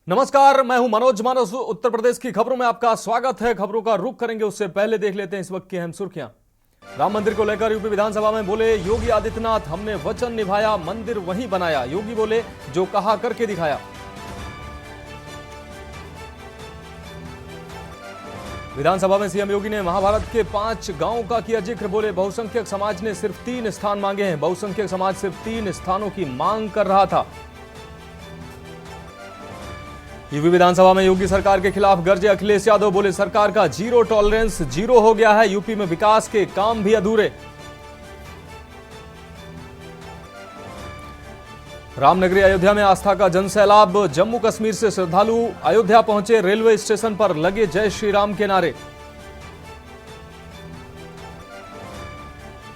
नमस्कार, मैं हूं मनोज मानस। उत्तर प्रदेश की खबरों में आपका स्वागत है। खबरों का रुख करेंगे उससे पहले देख लेते हैं इस वक्त की अहम सुर्खियां। राम मंदिर को लेकर यूपी विधानसभा में बोले योगी आदित्यनाथ, हमने वचन निभाया, मंदिर वहीं बनाया। योगी बोले जो कहा करके दिखाया। विधानसभा में सीएम योगी ने महाभारत के 5 गांवों का किया जिक्र। बोले बहुसंख्यक समाज ने सिर्फ 3 स्थान मांगे हैं। बहुसंख्यक समाज सिर्फ 3 स्थानों की मांग कर रहा था। यूपी विधानसभा में योगी सरकार के खिलाफ गरजे अखिलेश यादव। बोले सरकार का जीरो टॉलरेंस जीरो हो गया है। यूपी में विकास के काम भी अधूरे। रामनगरी अयोध्या में आस्था का जनसैलाब। जम्मू कश्मीर से श्रद्धालु अयोध्या पहुंचे। रेलवे स्टेशन पर लगे जय श्री राम के नारे।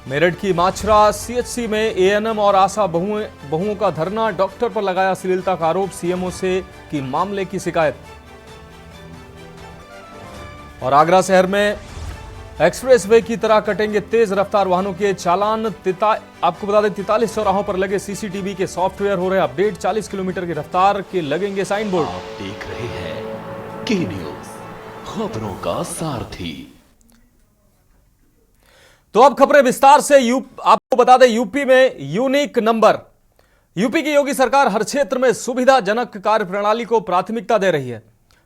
मेरठ की माछरा सीएचसी में एएनएम और आशा बहुओं का धरना। डॉक्टर पर लगाया अश्लीलता का आरोप। सीएमओ से की मामले की शिकायत। और आगरा शहर में एक्सप्रेसवे की तरह कटेंगे तेज रफ्तार वाहनों के चालान। आपको बता दें 43 चौराहों पर लगे सीसीटीवी के सॉफ्टवेयर हो रहे अपडेट। 40 किलोमीटर की रफ्तार के लगेंगे साइन बोर्ड। आप देख रहे हैं के न्यूज, खबरों का सारथी। तो अब खबरें विस्तार से। आपको बता दें यूपी में यूनिक नंबर। यूपी की योगी सरकार हर क्षेत्र में सुविधाजनक कार्य प्रणाली को प्राथमिकता दे रही है।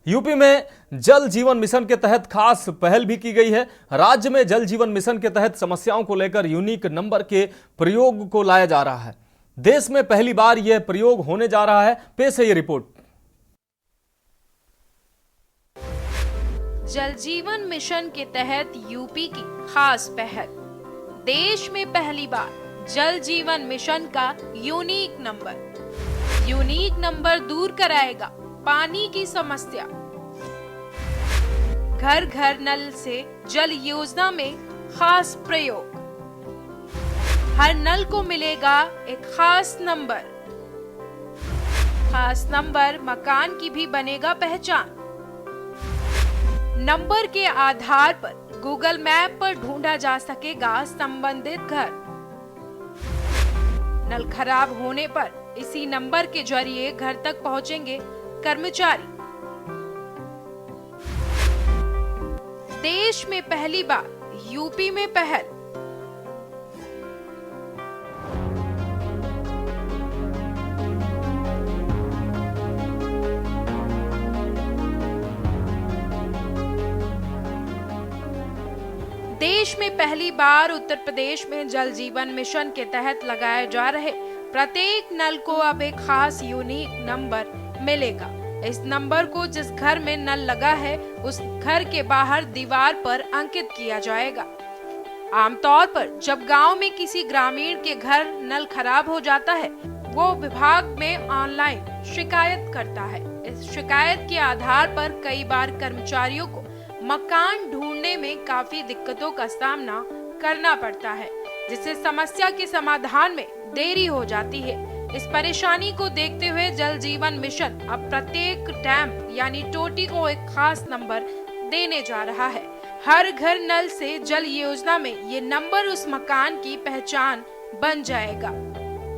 यूपी में जल जीवन मिशन के तहत खास पहल भी की गई है। राज्य में जल जीवन मिशन के तहत समस्याओं को लेकर यूनिक नंबर के प्रयोग को लाया जा रहा है। देश में पहली बार यह प्रयोग होने जा रहा है। पेश है ये रिपोर्ट। जल जीवन मिशन के तहत यूपी की खास पहल। देश में पहली बार जल जीवन मिशन का यूनिक नंबर। यूनिक नंबर दूर कराएगा पानी की समस्या। घर घर नल से जल योजना में खास प्रयोग। हर नल को मिलेगा एक खास नंबर। खास नंबर मकान की भी बनेगा पहचान। नंबर के आधार पर गूगल मैप पर ढूंढा जा सकेगा संबंधित घर। नल खराब होने पर इसी नंबर के जरिए घर तक पहुंचेंगे कर्मचारी। देश में पहली बार यूपी में पहल। देश में पहली बार उत्तर प्रदेश में जल जीवन मिशन के तहत लगाए जा रहे प्रत्येक नल को अब एक खास यूनिक नंबर मिलेगा। इस नंबर को जिस घर में नल लगा है उस घर के बाहर दीवार पर अंकित किया जाएगा। आमतौर पर जब गांव में किसी ग्रामीण के घर नल खराब हो जाता है वो विभाग में ऑनलाइन शिकायत करता है। इस शिकायत के आधार पर कई बार कर्मचारियों को मकान ढूंढने में काफी दिक्कतों का सामना करना पड़ता है, जिससे समस्या के समाधान में देरी हो जाती है। इस परेशानी को देखते हुए जल जीवन मिशन अब प्रत्येक डैम यानी टोटी को एक खास नंबर देने जा रहा है। हर घर नल से जल योजना में ये नंबर उस मकान की पहचान बन जाएगा।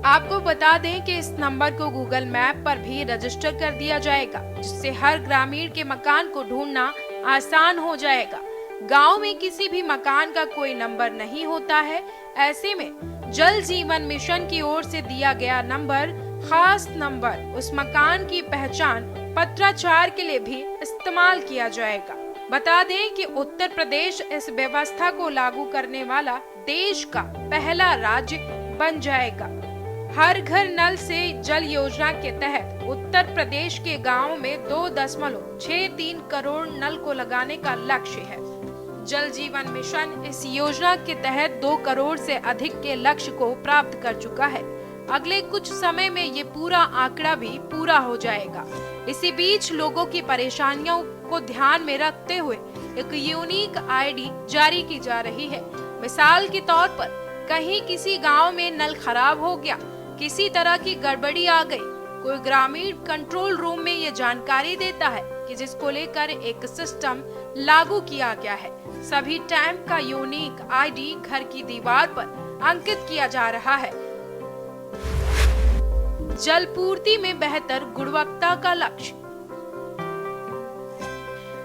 आपको बता दें कि इस नंबर को गूगल मैप पर भी रजिस्टर कर दिया जाएगा, जिससे हर ग्रामीण के मकान को ढूंढना आसान हो जाएगा। गांव में किसी भी मकान का कोई नंबर नहीं होता है। ऐसे में जल जीवन मिशन की ओर से दिया गया नंबर, खास नंबर, उस मकान की पहचान पत्राचार के लिए भी इस्तेमाल किया जाएगा। बता दें कि उत्तर प्रदेश इस व्यवस्था को लागू करने वाला देश का पहला राज्य बन जाएगा। हर घर नल से जल योजना के तहत उत्तर प्रदेश के गांवों में 2.63 करोड़ नल को लगाने का लक्ष्य है। जल जीवन मिशन इस योजना के तहत 2 करोड़ से अधिक के लक्ष्य को प्राप्त कर चुका है। अगले कुछ समय में ये पूरा आंकड़ा भी पूरा हो जाएगा। इसी बीच लोगों की परेशानियों को ध्यान में रखते हुए एक यूनिक आईडी जारी की जा रही है। मिसाल के तौर पर कहीं किसी गांव में नल खराब हो गया, किसी तरह की गड़बड़ी आ गई, कोई ग्रामीण कंट्रोल रूम में ये जानकारी देता है कि जिसको लेकर एक सिस्टम लागू किया गया है। सभी टैंक का यूनिक आईडी घर की दीवार पर अंकित किया जा रहा है। जल पूर्ति में बेहतर गुणवत्ता का लक्ष्य।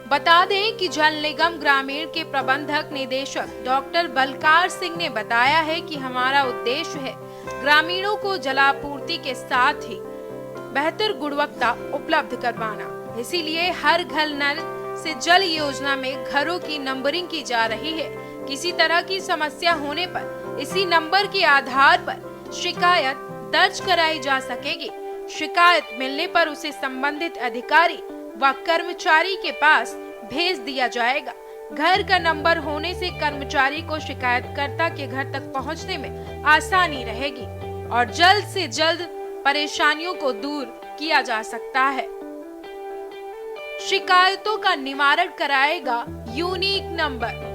बता दें कि जल निगम ग्रामीण के प्रबंधक निदेशक डॉक्टर बलकार सिंह ने बताया है कि हमारा उद्देश्य है ग्रामीणों को जलापूर्ति के साथ ही बेहतर गुणवत्ता उपलब्ध करवाना। इसीलिए हर घर नल से जल योजना में घरों की नंबरिंग की जा रही है। किसी तरह की समस्या होने पर इसी नंबर के आधार पर शिकायत दर्ज कराई जा सकेगी। शिकायत मिलने पर उसे संबंधित अधिकारी व कर्मचारी के पास भेज दिया जाएगा। घर का नंबर होने से कर्मचारी को शिकायतकर्ता के घर तक पहुंचने में आसानी रहेगी और जल्द से जल्द परेशानियों को दूर किया जा सकता है। शिकायतों का निवारण कराएगा यूनिक नंबर।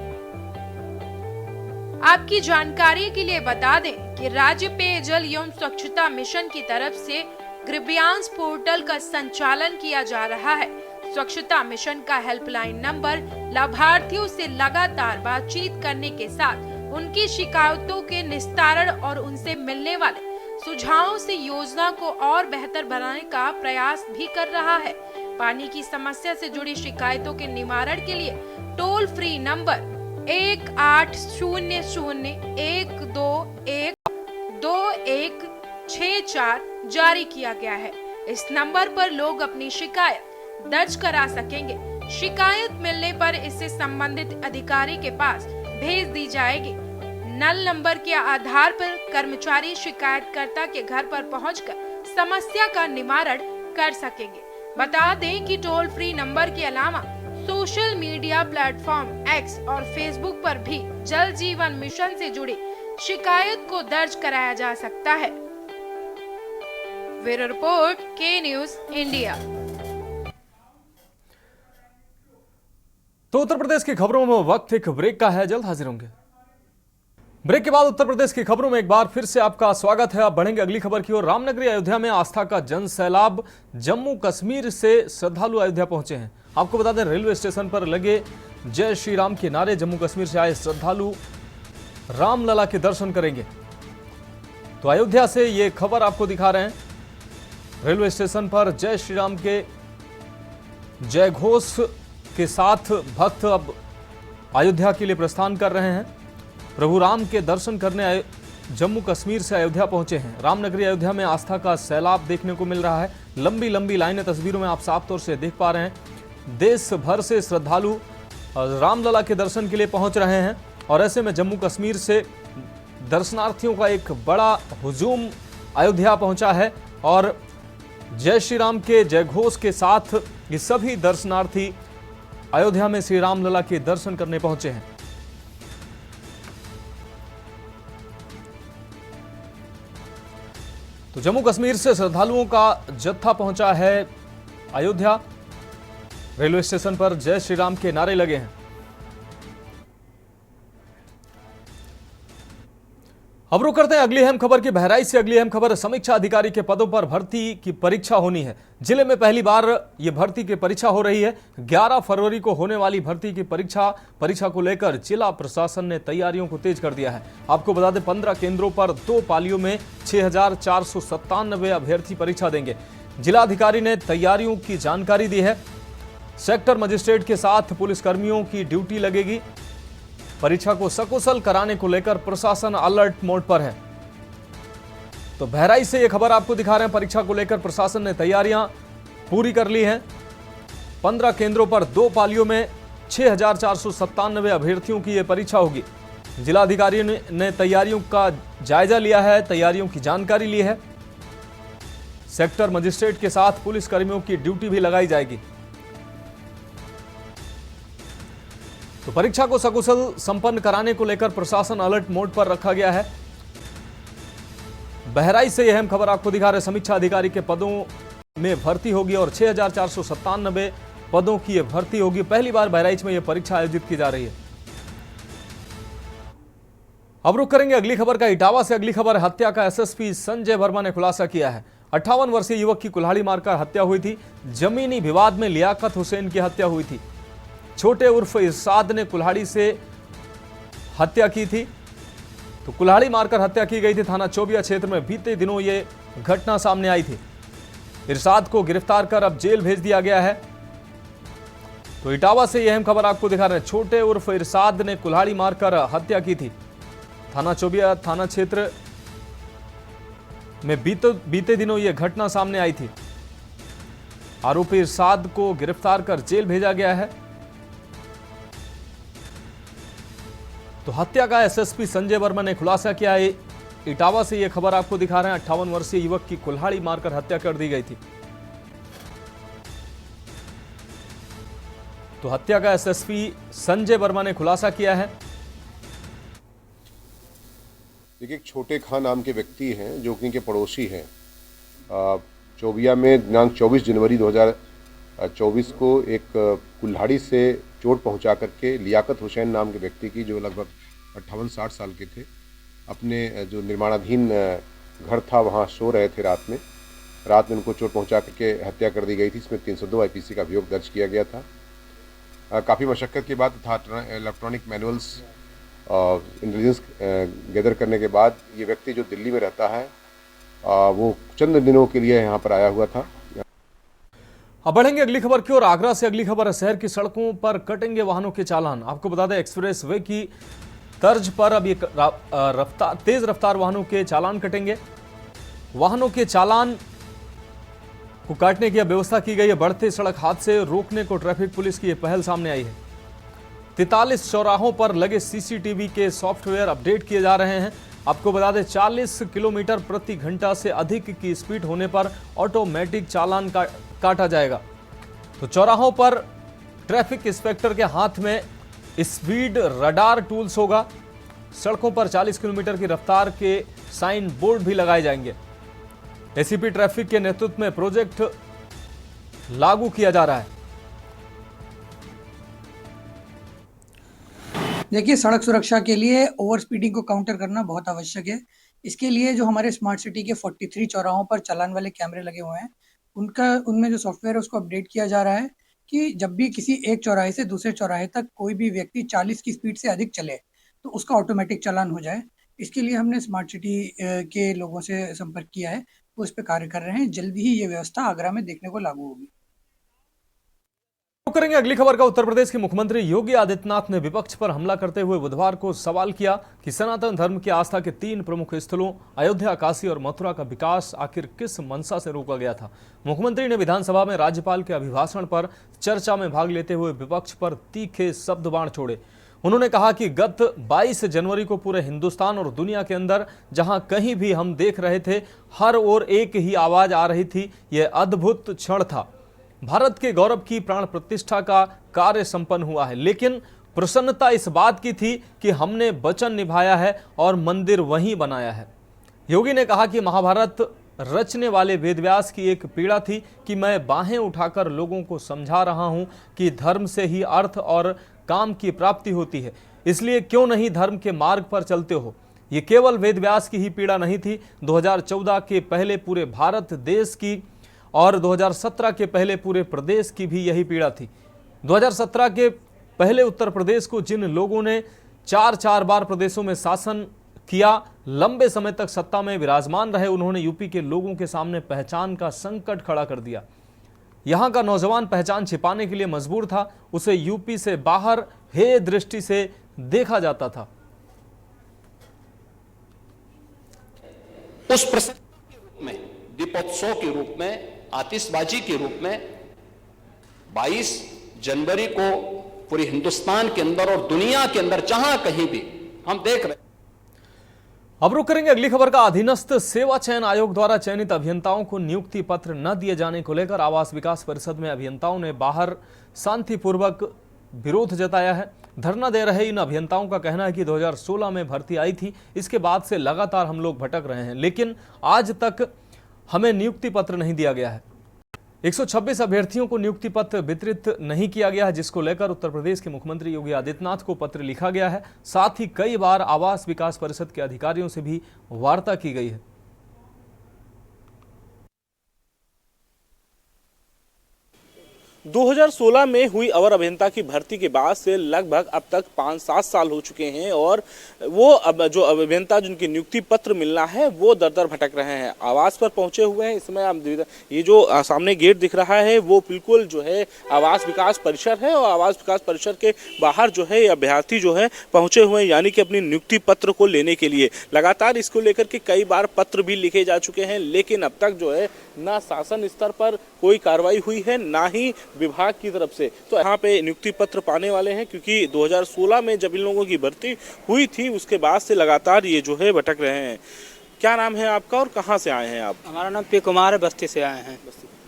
आपकी जानकारी के लिए बता दें कि राज्य पेयजल एवं स्वच्छता मिशन की तरफ से ग्रीवियांस पोर्टल का संचालन किया जा रहा है। स्वच्छता मिशन का हेल्पलाइन नंबर लाभार्थियों से लगातार बातचीत करने के साथ उनकी शिकायतों के निस्तारण और उनसे मिलने वाले सुझावों से योजना को और बेहतर बनाने का प्रयास भी कर रहा है। पानी की समस्या से जुड़ी शिकायतों के निवारण के लिए टोल फ्री नंबर 1800-121-2164 जारी किया गया है। इस नंबर पर लोग अपनी शिकायत दर्ज करा सकेंगे। शिकायत मिलने पर इससे संबंधित अधिकारी के पास भेज दी जाएगी। नल नंबर के आधार पर कर्मचारी शिकायतकर्ता के घर पर पहुंचकर समस्या का निवारण कर सकेंगे। बता दें कि टोल फ्री नंबर के अलावा सोशल मीडिया प्लेटफॉर्म एक्स और फेसबुक पर भी जल जीवन मिशन से जुड़ी शिकायत को दर्ज कराया जा सकता है। ब्यूरो रिपोर्ट, के न्यूज इंडिया। तो उत्तर प्रदेश की खबरों में वक्त एक ब्रेक का है, जल्द हाजिर होंगे। ब्रेक के बाद उत्तर प्रदेश की खबरों में एक बार फिर से आपका स्वागत है। आप बढ़ेंगे अगली खबर की ओर। रामनगरी अयोध्या में आस्था का जन सैलाब। जम्मू कश्मीर से श्रद्धालु अयोध्या पहुंचे हैं। आपको बता दें, रेलवे स्टेशन पर लगे जय श्री राम के नारे जम्मू कश्मीर से आए श्रद्धालु रामलला के दर्शन करेंगे। तो अयोध्या से ये खबर आपको दिखा रहे हैं। रेलवे स्टेशन पर जय श्री राम के जय घोष के साथ भक्त अब अयोध्या के लिए प्रस्थान कर रहे हैं। प्रभु राम के दर्शन करने जम्मू कश्मीर से अयोध्या पहुंचे हैं। रामनगरी अयोध्या में आस्था का सैलाब देखने को मिल रहा है। लंबी लंबी लाइनें तस्वीरों में आप साफ तौर से देख पा रहे हैं। देश भर से श्रद्धालु रामलला के दर्शन के लिए पहुंच रहे हैं और ऐसे में जम्मू कश्मीर से दर्शनार्थियों का एक बड़ा हुजूम अयोध्या पहुंचा है और जय श्री राम के जयघोष के साथ ये सभी दर्शनार्थी अयोध्या में श्री रामलला के दर्शन करने पहुंचे हैं। तो जम्मू कश्मीर से श्रद्धालुओं का जत्था पहुंचा है अयोध्या। रेलवे स्टेशन पर जय श्री राम के नारे लगे हैं। अब रुक करते हैं अगली अहम खबर की। बहराइच से अगली अहम खबर। समीक्षा अधिकारी के पदों पर भर्ती की परीक्षा होनी है। जिले में पहली बार यह भर्ती की परीक्षा हो रही है। 11 फरवरी को होने वाली भर्ती की परीक्षा को लेकर जिला प्रशासन ने तैयारियों को तेज कर दिया है। आपको बता दें, 15 केंद्रों पर 2 पालियों में 6497 अभ्यर्थी परीक्षा देंगे। जिलाधिकारी ने तैयारियों की जानकारी दी है। सेक्टर मजिस्ट्रेट के साथ पुलिसकर्मियों की ड्यूटी लगेगी। परीक्षा को सकुशल कराने को लेकर प्रशासन अलर्ट मोड पर है। तो बहराइच से यह खबर आपको दिखा रहे हैं। परीक्षा को लेकर प्रशासन ने तैयारियां पूरी कर ली हैं। 15 केंद्रों पर 2 पालियों में 6497 अभ्यर्थियों की यह परीक्षा होगी। जिलाधिकारी ने तैयारियों का जायजा लिया है, तैयारियों की जानकारी ली है। सेक्टर मजिस्ट्रेट के साथ पुलिसकर्मियों की ड्यूटी भी लगाई जाएगी। तो परीक्षा को सकुशल संपन्न कराने को लेकर प्रशासन अलर्ट मोड पर रखा गया है। बहराइच से यह अहम खबर आपको दिखा रहे। समीक्षा अधिकारी के पदों में भर्ती होगी और 6497 पदों की यह भर्ती होगी। पहली बार बहराइच में यह परीक्षा आयोजित की जा रही है। अब रुक करेंगे अगली खबर का। इटावा से अगली खबर। हत्या का एसएसपी संजय वर्मा ने खुलासा किया है। 58 वर्षीय युवक की कुल्हाड़ी मारकर हत्या हुई थी। जमीनी विवाद में लियाकत हुसैन की हत्या हुई थी। छोटे उर्फ इरशाद ने कुल्हाड़ी से हत्या की थी। तो कुल्हाड़ी मारकर हत्या की गई थी। थाना चौबिया क्षेत्र में बीते दिनों ये घटना सामने आई थी। इरशाद को गिरफ्तार कर अब जेल भेज दिया गया है। तो इटावा से यह अहम खबर आपको दिखा रहे हैं। छोटे उर्फ इरशाद ने कुल्हाड़ी मारकर हत्या की थी। थाना चौबिया थाना क्षेत्र में बीते दिनों यह घटना सामने आई थी। आरोपी इरशाद को गिरफ्तार कर जेल भेजा गया है। तो हत्या का एसएसपी संजय वर्मा ने खुलासा किया है। इटावा से यह खबर आपको दिखा रहे हैं। 58 वर्षीय युवक की कुल्हाड़ी मारकर हत्या कर दी गई थी। तो हत्या का एसएसपी संजय वर्मा ने खुलासा किया है। देखिए, एक छोटे खां नाम के व्यक्ति हैं जो कि इनके पड़ोसी हैं। चौबिया में दिनांक 24 जनवरी 2024 को एक कुल्हाड़ी से चोट पहुंचा करके लियाकत हुसैन नाम के व्यक्ति की, जो लगभग 58-60 साल के थे, अपने जो निर्माणाधीन घर था वहां सो रहे थे। रात में उनको चोट पहुंचा करके हत्या कर दी गई थी। इसमें 302 आईपीसी का अभियोग दर्ज किया गया था। काफ़ी मशक्क़त के बाद तथा इलेक्ट्रॉनिक मैनुअल्स इंटेलिजेंस गैदर करने के बाद ये व्यक्ति जो दिल्ली में रहता है वो चंद दिनों के लिए यहाँ पर आया हुआ था। अब बढ़ेंगे अगली खबर की ओर। आगरा से अगली खबर है। शहर की सड़कों पर कटेंगे वाहनों के चालान। आपको बता दें, एक्सप्रेस वे की तर्ज पर अब ये तेज रफ्तार वाहनों के चालान कटेंगे। वाहनों के चालान को काटने की व्यवस्था की गई है। बढ़ते सड़क हादसे रोकने को ट्रैफिक पुलिस की यह पहल सामने आई है। 43 चौराहों पर लगे सीसीटीवी के सॉफ्टवेयर अपडेट किए जा रहे हैं। आपको बता दें, 40 किलोमीटर प्रति घंटा से अधिक की स्पीड होने पर ऑटोमेटिक चालान काटा जाएगा। तो चौराहों पर ट्रैफिक इंस्पेक्टर के हाथ में स्पीड रडार टूल्स होगा। सड़कों पर 40 किलोमीटर की रफ्तार के साइन बोर्ड भी लगाए जाएंगे। एसीपी ट्रैफिक के नेतृत्व में प्रोजेक्ट लागू किया जा रहा है। देखिए, सड़क सुरक्षा के लिए ओवर स्पीडिंग को काउंटर करना बहुत आवश्यक है। इसके लिए जो हमारे स्मार्ट सिटी के 43 चौराहों पर चालान वाले कैमरे लगे हुए हैं, उनमें जो सॉफ्टवेयर है उसको अपडेट किया जा रहा है कि जब भी किसी एक चौराहे से दूसरे चौराहे तक कोई भी व्यक्ति 40 की स्पीड से अधिक चले तो उसका ऑटोमेटिक चालान हो जाए। इसके लिए हमने स्मार्ट सिटी के लोगों से संपर्क किया है, वो इस पर कार्य कर रहे हैं। जल्दी ही ये व्यवस्था आगरा में देखने को लागू होगी। करेंगे अगली खबर का। उत्तर प्रदेश के मुख्यमंत्री योगी आदित्यनाथ ने विपक्ष पर हमला करते हुए बुधवार को सवाल किया कि सनातन धर्म की आस्था के 3 प्रमुख स्थलों अयोध्या, काशी और मथुरा का विकास आखिर किस मंशा से रोका गया था। मुख्यमंत्री ने विधानसभा में राज्यपाल के अभिभाषण पर चर्चा में भाग लेते हुए विपक्ष पर तीखे शब्द बाण छोड़े। उन्होंने कहा कि गत 22 जनवरी को पूरे हिंदुस्तान और दुनिया के अंदर जहां कहीं भी हम देख रहे थे, हर ओर एक ही आवाज आ रही थी। यह अद्भुत क्षण था। भारत के गौरव की प्राण प्रतिष्ठा का कार्य संपन्न हुआ है, लेकिन प्रसन्नता इस बात की थी कि हमने वचन निभाया है और मंदिर वहीं बनाया है। योगी ने कहा कि महाभारत रचने वाले वेदव्यास की एक पीड़ा थी कि मैं बाहें उठाकर लोगों को समझा रहा हूं कि धर्म से ही अर्थ और काम की प्राप्ति होती है, इसलिए क्यों नहीं धर्म के मार्ग पर चलते हो। ये केवल वेदव्यास की ही पीड़ा नहीं थी। 2014 के पहले पूरे भारत देश की और 2017 के पहले पूरे प्रदेश की भी यही पीड़ा थी। 2017 के पहले उत्तर प्रदेश को जिन लोगों ने 4 बार प्रदेशों में शासन किया, लंबे समय तक सत्ता में विराजमान रहे, उन्होंने यूपी के लोगों के सामने पहचान का संकट खड़ा कर दिया। यहां का नौजवान पहचान छिपाने के लिए मजबूर था। उसे यूपी से बाहर हेय दृष्टि से देखा जाता था। उस प्रसंग के रूप में, दीपोत्सव के रूप में, आतिशबाजी के रूप में 22 जनवरी को पूरे हिंदुस्तान के अंदर और दुनिया के अंदर जहां कहीं भी हम देख रहे। अब रुक करेंगे अगली खबर का। अधीनस्थ सेवा चयन आयोग द्वारा चयनित अभियंताओं को नियुक्ति पत्र न दिए जाने को लेकर आवास विकास परिषद में अभियंताओं ने बाहर शांतिपूर्वक विरोध जताया है। धरना दे रहे इन अभियंताओं का कहना है कि 2016 में भर्ती आई थी, इसके बाद से लगातार हम लोग भटक रहे हैं, लेकिन आज तक हमें नियुक्ति पत्र नहीं दिया गया है। 126 अभ्यर्थियों को नियुक्ति पत्र वितरित नहीं किया गया है, जिसको लेकर उत्तर प्रदेश के मुख्यमंत्री योगी आदित्यनाथ को पत्र लिखा गया है। साथ ही कई बार आवास विकास परिषद के अधिकारियों से भी वार्ता की गई है। 2016 में हुई अवर अभियंता की भर्ती के बाद से लगभग अब तक 5-7 साल हो चुके हैं और वो अब जो अभियंता जिनकी नियुक्ति पत्र मिलना है वो दर दर भटक रहे हैं, आवास पर पहुंचे हुए हैं। इसमें आप ये जो सामने गेट दिख रहा है वो बिल्कुल जो है आवास विकास परिसर है और आवास विकास परिसर के बाहर जो है अभ्यर्थी जो है पहुंचे हुए हैं, यानी कि अपनी नियुक्ति पत्र को लेने के लिए। लगातार इसको लेकर के कई बार पत्र भी लिखे जा चुके हैं, लेकिन अब तक जो है ना शासन स्तर पर कोई कार्रवाई हुई है ना ही विभाग की तरफ से। तो यहाँ पे नियुक्ति पत्र पाने वाले हैं, क्योंकि 2016 में जब इन लोगों की भर्ती हुई थी उसके बाद से लगातार ये जो है भटक रहे हैं। क्या नाम है आपका और कहाँ से आए हैं आप? हमारा नाम पी कुमार है, बस्ती से आए हैं।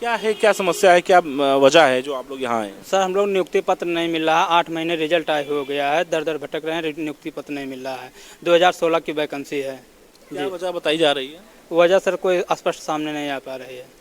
क्या है, क्या समस्या है, क्या वजह है जो आप लोग यहाँ आए हैं? सर हम लोग नियुक्ति पत्र नहीं मिल रहा, 8 महीने रिजल्ट आए हो गया है, दर दर भटक रहे हैं, नियुक्ति पत्र नहीं मिल रहा है। 2016 की वैकेंसी है। क्या वजह बताई जा रही है? वजह सर कोई स्पष्ट सामने नहीं आ पा रही है।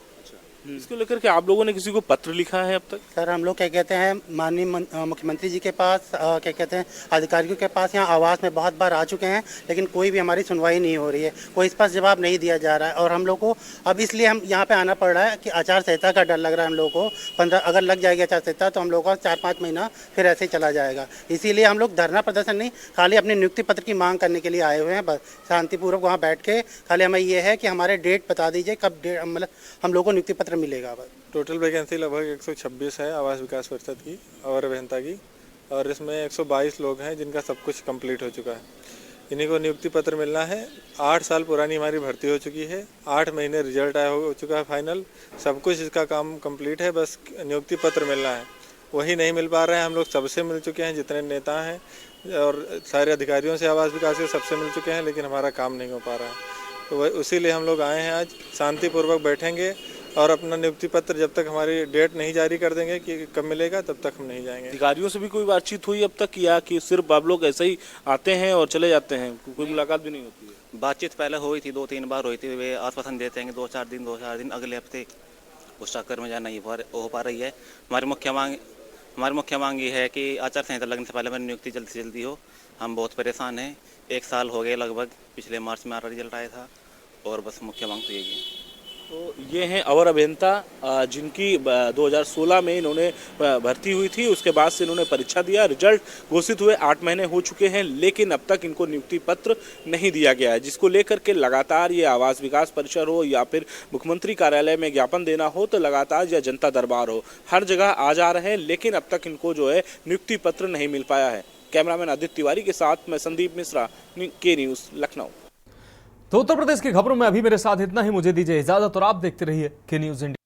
इसको लेकर के आप लोगों ने किसी को पत्र लिखा है अब तक? सर हम लोग क्या कहते हैं माननीय मुख्यमंत्री जी के पास, क्या कहते हैं अधिकारियों के पास यहाँ आवास में बहुत बार आ चुके हैं, लेकिन कोई भी हमारी सुनवाई नहीं हो रही है, कोई स्पष्ट जवाब नहीं दिया जा रहा है। और हम लोग को अब इसलिए हम यहाँ पे आना पड़ रहा है कि आचार संहिता का डर लग रहा है हम लोग को। 15 अगर लग जाएगी आचार संहिता तो हम लोग का 4-5 महीना फिर ऐसे ही चला जाएगा। इसीलिए हम लोग धरना प्रदर्शन नहीं, खाली अपनी नियुक्ति पत्र की मांग करने के लिए आए हुए हैं। बस शांतिपूर्वक वहाँ बैठ के खाली हमें ये है कि हमारे डेट बता दीजिए कब मतलब हम लोग को नियुक्ति पत्र मिलेगा। बस टोटल वैकेंसी लगभग 126 है आवास विकास परिषद की और अभियंता की, और इसमें 122 लोग हैं जिनका सब कुछ कंप्लीट हो चुका है। इन्हीं को नियुक्ति पत्र मिलना है। 8 साल पुरानी हमारी भर्ती हो चुकी है, 8 महीने रिजल्ट आया हो चुका है फाइनल, सब कुछ इसका काम कंप्लीट है, बस नियुक्ति पत्र मिलना है, वही नहीं मिल पा रहे हैं। हम लोग सबसे मिल चुके हैं, जितने नेता हैं और सारे अधिकारियों से आवास विकास के सबसे मिल चुके हैं, लेकिन हमारा काम नहीं हो पा रहा है। तो उसी लिए हम लोग आए हैं आज, शांतिपूर्वक बैठेंगे और अपना नियुक्ति पत्र जब तक हमारी डेट नहीं जारी कर देंगे कि कब मिलेगा तब तक हम नहीं जाएंगे। अधिकारियों से भी कोई बातचीत हुई अब तक, या कि सिर्फ आप लोग ऐसे ही आते हैं और चले जाते हैं, कोई मुलाकात भी नहीं होती है? बातचीत पहले हुई थी, 2-3 बार हुई थी, वे आश्वासन देते हैं 2-4 दिन अगले हफ्ते, उस चक्कर में जाना नहीं हो पा रही है। हमारी मुख्य मांग ये है कि आचार संहिता लगने से पहले हमारी नियुक्ति जल्दी से जल्दी हो। हम बहुत परेशान हैं, 1 साल हो गए लगभग, पिछले मार्च में हमारा रिजल्ट आया था, और बस मुख्य मांग तो यही है। तो ये हैं अवर अभियंता जिनकी 2016 में इन्होंने भर्ती हुई थी, उसके बाद से इन्होंने परीक्षा दिया, रिजल्ट घोषित हुए 8 महीने हो चुके हैं, लेकिन अब तक इनको नियुक्ति पत्र नहीं दिया गया है, जिसको लेकर के लगातार ये आवास विकास परिसर हो या फिर मुख्यमंत्री कार्यालय में ज्ञापन देना हो, तो लगातार या जनता दरबार हो, हर जगह आ जा रहे हैं, लेकिन अब तक इनको जो है नियुक्ति पत्र नहीं मिल पाया है। कैमरामैन आदित्य तिवारी के साथ मैं संदीप मिश्रा, के न्यूज़, लखनऊ। तो उत्तर प्रदेश की खबरों में अभी मेरे साथ इतना ही, मुझे दीजिए इजाजत और आप देखते रहिए के न्यूज़ इंडिया।